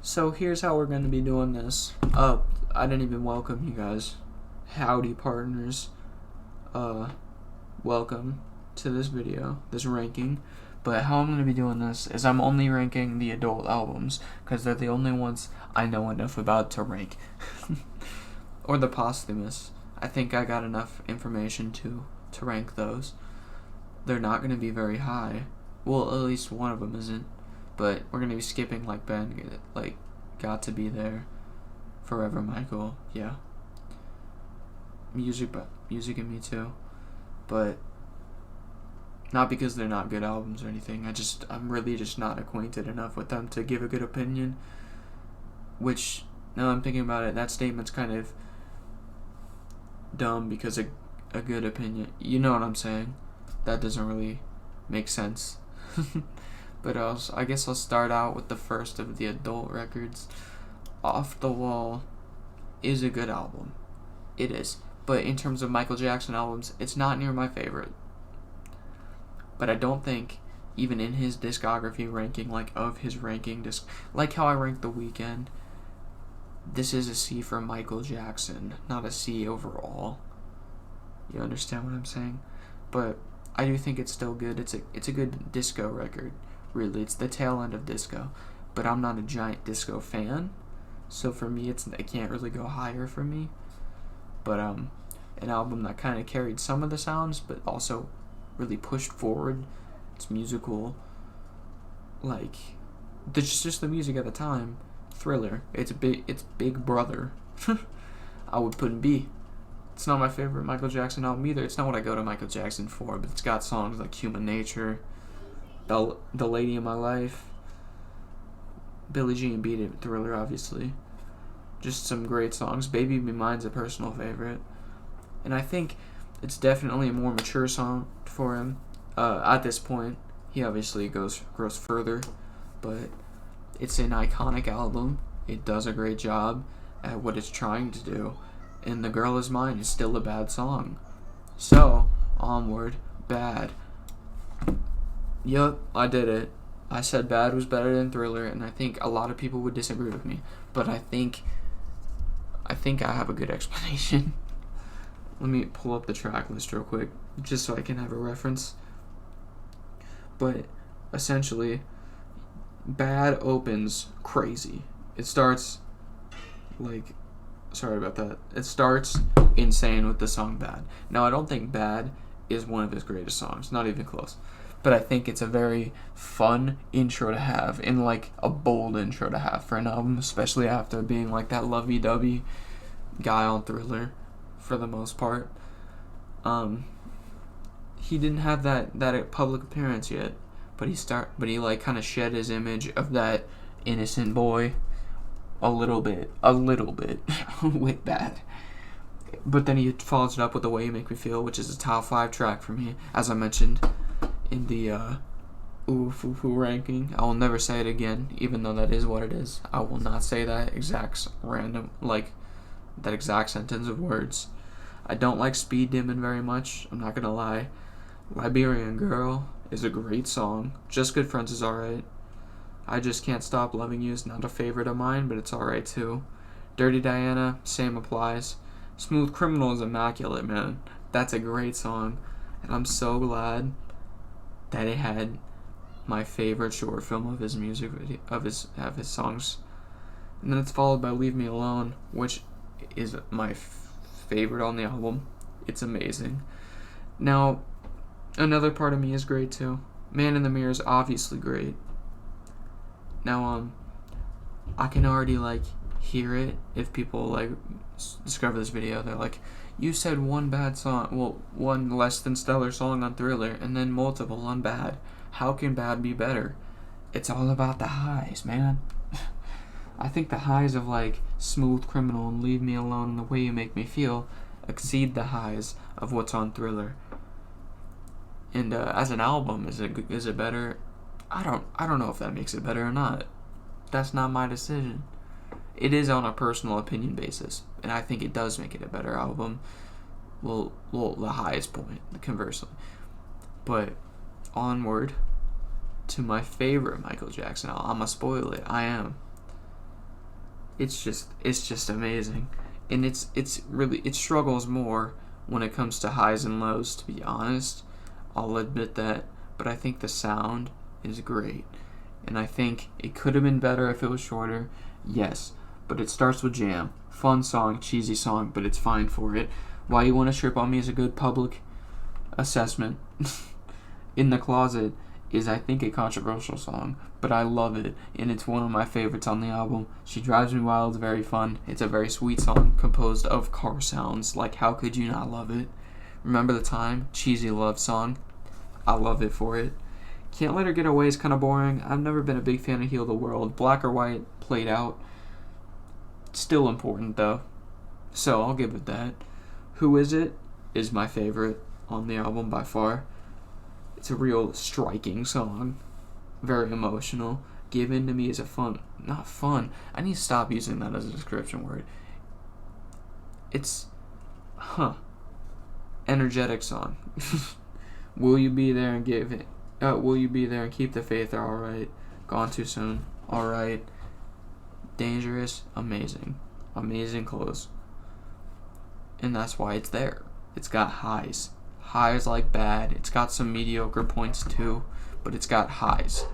So here's how we're going to be doing this. I didn't even welcome you guys. Howdy, partners. Welcome to this video, this ranking. But how I'm going to be doing this is I'm only ranking the adult albums because they're the only ones I know enough about to rank. Or the posthumous. I think I got enough information to rank those. They're not going to be very high. Well, at least one of them isn't. But we're going to be skipping like Ben, like Got to Be There, Forever Michael, yeah. Music and Me Too. But not because they're not good albums or anything. I'm really just not acquainted enough with them to give a good opinion. Which, now I'm thinking about it, that statement's kind of dumb because a good opinion, you know what I'm saying? That doesn't really make sense. But I guess I'll start out with the first of the adult records. Off the Wall is a good album. It is. But in terms of Michael Jackson albums, it's not near my favorite. But I don't think, even in his discography ranking, like how I rank The Weeknd, this is a C for Michael Jackson, not a C overall. You understand what I'm saying? But I do think it's still good. It's a good disco record. Really, it's the tail end of disco, but I'm not a giant disco fan, so for me, it can't really go higher for me. But an album that kind of carried some of the sounds, but also really pushed forward. It's musical, like just the music at the time. Thriller. It's Big Brother. I would put in B. It's not my favorite Michael Jackson album either. It's not what I go to Michael Jackson for, but it's got songs like Human Nature, The Lady in My Life, Billie Jean Beat It, Thriller, obviously. Just some great songs. Baby Be Mine's a personal favorite. And I think it's definitely a more mature song for him. At this point, he obviously grows further, but it's an iconic album. It does a great job at what it's trying to do. And The Girl Is Mine is still a bad song. So, onward, Bad. Yup, I did it. I said Bad was better than Thriller, and I think a lot of people would disagree with me. But I think I have a good explanation. Let me pull up the track list real quick, just so I can have a reference. But essentially, Bad opens crazy. It starts sorry about that. It starts insane with the song Bad. Now, I don't think Bad is one of his greatest songs, not even close. But I think it's a very fun intro to have, and like a bold intro to have for an album, especially after being like that lovey-dovey guy on Thriller for the most part. He didn't have that public appearance yet, but he like kind of shed his image of that innocent boy a little bit with Bad. But then he follows it up with The Way You Make Me Feel, which is a top 5 track for me, as I mentioned in the Ooh Foo Foo ranking. I will never say it again, even though that is what it is. I will not say that exact sentence of words. I don't like Speed Demon very much, I'm not gonna lie. Liberian Girl is a great song. Just Good Friends is alright. I Just Can't Stop Loving You is not a favorite of mine, but it's alright too. Dirty Diana, same applies. Smooth Criminal is immaculate, man. That's a great song, and I'm so glad that it had my favorite short film of his music video, of his songs. And then it's followed by Leave Me Alone, which is my favorite on the album. It's amazing. Now, another part of me is great too. Man in the Mirror is obviously great. Now, I can already hear it if people discover this video. They're like, you said one bad song, well, one less than stellar song on Thriller, and then multiple on Bad. How can Bad be better? It's all about the highs, man. I think the highs of Smooth Criminal and Leave Me Alone and The Way You Make Me Feel exceed the highs of what's on Thriller. And as an album, is it better? I don't know if that makes it better or not. That's not my decision. It is on a personal opinion basis, and I think it does make it a better album. Well, the highest point, conversely. But onward to my favorite Michael Jackson album. I'm gonna spoil it. I am. it's just amazing, and it struggles more when it comes to highs and lows. To be honest, I'll admit that, but I think the sound is great, and I think it could have been better if it was shorter. Yes, but it starts with Jam, fun song, cheesy song, but it's fine for it. Why You Wanna Trip on Me is a good public assessment. In the Closet is, I think, a controversial song, but I love it, and it's one of my favorites on the album. She Drives Me Wild is very fun. It's a very sweet song composed of car sounds. Like, how could you not love it? Remember the Time, cheesy love song. I love it for it. Can't Let Her Get Away is kind of boring. I've never been a big fan of Heal the World. Black or White, played out. Still important, though, so I'll give it that. Who Is It is my favorite on the album by far. It's a real striking song. Very emotional. Give In To Me is not fun. I need to stop using that as a description word. It's, energetic song. Will You Be There and Will You Be There and Keep the Faith are alright. Gone Too Soon, alright. Dangerous, amazing. Amazing close. And that's why it's there. It's got highs. Highs like bad. It's got some mediocre points too, but it's got highs.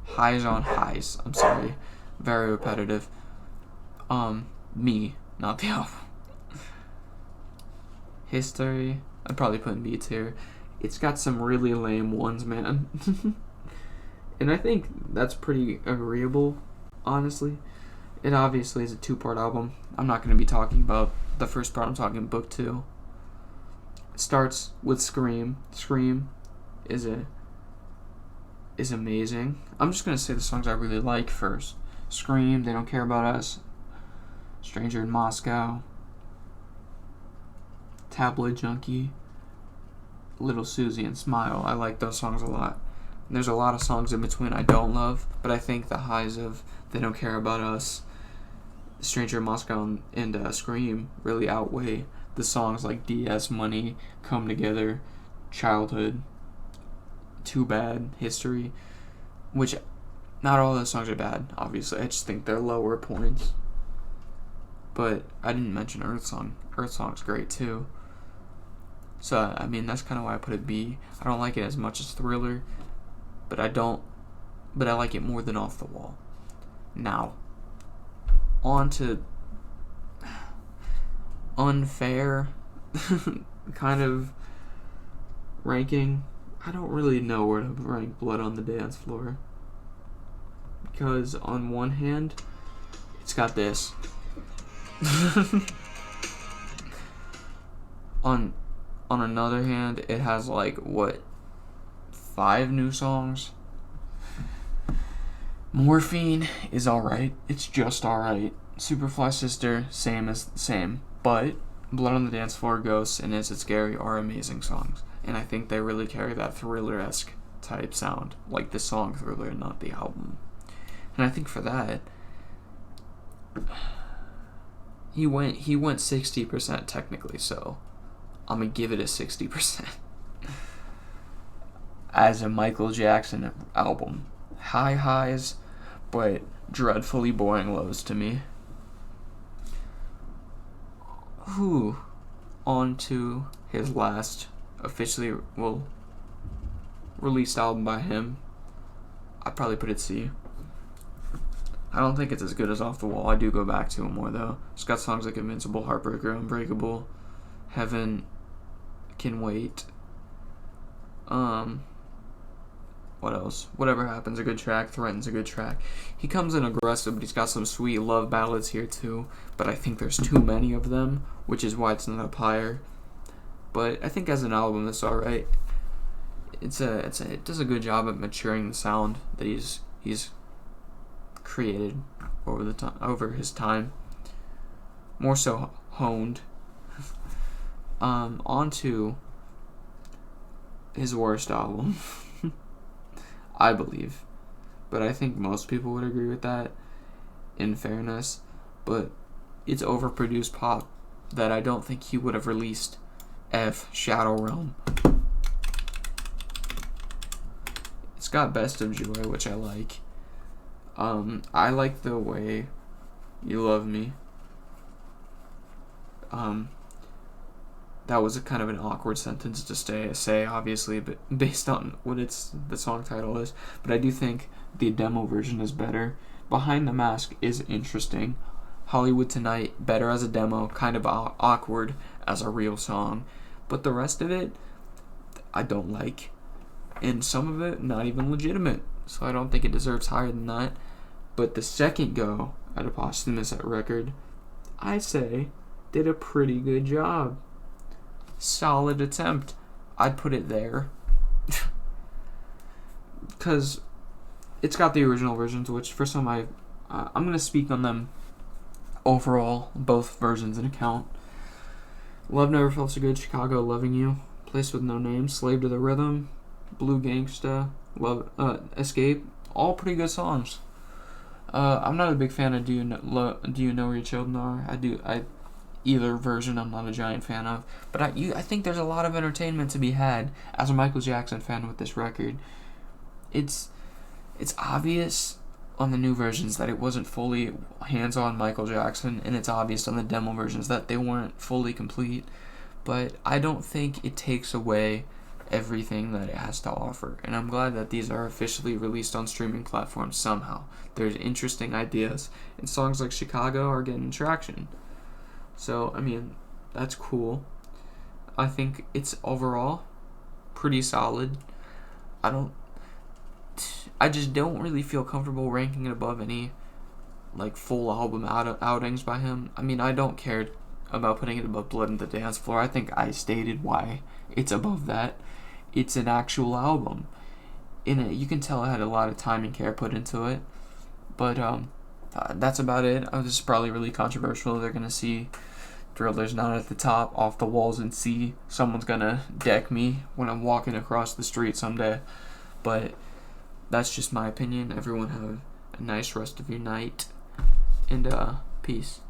Highs on highs. I'm sorry. Very repetitive. Me, not the album. History, I'd probably put in B tier. It's got some really lame ones, man. And I think that's pretty agreeable, honestly. It obviously is a 2-part album. I'm not going to be talking about the first part. I'm talking book 2. It starts with Scream. Scream is amazing. I'm just going to say the songs I really like first. Scream, They Don't Care About Us, Stranger in Moscow, Tabloid Junkie, Little Susie, and Smile. I like those songs a lot. There's a lot of songs in between I don't love, but I think the highs of They Don't Care About Us, Stranger in Moscow, and Scream really outweigh the songs like DS, Money, Come Together, Childhood, Too Bad, History, which not all those songs are bad, obviously. I just think they're lower points. But I didn't mention Earth Song. Earth Song's great too. So, I mean, that's kind of why I put it B. I don't like it as much as Thriller, but I like it more than Off the Wall. Now, on to unfair kind of ranking. I don't really know where to rank Blood on the Dance Floor, because on one hand, it's got this. on another hand, it has 5 new songs. Morphine is alright. It's just alright. Superfly Sister, same. But Blood on the Dance Floor, Ghosts, and Is It Scary are amazing songs. And I think they really carry that Thriller-esque type sound. Like the song Thriller, not the album. And I think for that, he went 60% technically, so I'm gonna give it a 60%. As a Michael Jackson album. High highs, but dreadfully boring lows to me. On to his last officially released album by him. I'd probably put it C. I don't think it's as good as Off the Wall. I do go back to it more though. It's got songs like Invincible, Heartbreaker, Unbreakable, Heaven Can Wait. What else? Whatever Happens, a good track. Threaten's a good track. He comes in aggressive, but he's got some sweet love ballads here too. But I think there's too many of them, which is why it's not up higher. But I think as an album, it's alright. It does a good job at maturing the sound that he's created over his time. More so honed. On to his worst album. I believe. But I think most people would agree with that, in fairness. But it's overproduced pop that I don't think he would have released. Shadow Realm. It's got Best of Joy, which I like. I like the way You love me. That was a kind of an awkward sentence to say, obviously, but based on what the song title is. But I do think the demo version is better. Behind the Mask is interesting. Hollywood Tonight, better as a demo, kind of awkward as a real song. But the rest of it, I don't like. And some of it, not even legitimate. So I don't think it deserves higher than that. But the second go at a Posthumous record, I say, did a pretty good job. Solid attempt. I'd put it there. Because it's got the original versions, which for some I'm going to speak on them overall, both versions in account. Love Never Felt So Good, Chicago, Loving You, Place With No Name, Slave to the Rhythm, Blue Gangsta, Love, Escape, all pretty good songs. I'm not a big fan of Do You Know Where Your Children Are? Either version I'm not a giant fan of, but I think there's a lot of entertainment to be had as a Michael Jackson fan with this record. It's obvious on the new versions that it wasn't fully hands-on Michael Jackson, and it's obvious on the demo versions that they weren't fully complete, but I don't think it takes away everything that it has to offer, and I'm glad that these are officially released on streaming platforms somehow. There's interesting ideas, and songs like Chicago are getting traction. So, I mean, that's cool. I think it's overall pretty solid. I just don't really feel comfortable ranking it above any, like, full album outings by him. I mean, I don't care about putting it above Blood on the Dance Floor. I think I stated why it's above that. It's an actual album. You can tell it had a lot of time and care put into it. But, that's about it. This is probably really controversial. They're going to see Thriller's Not at the Top off the walls and see someone's going to deck me when I'm walking across the street someday. But that's just my opinion. Everyone have a nice rest of your night. And, peace.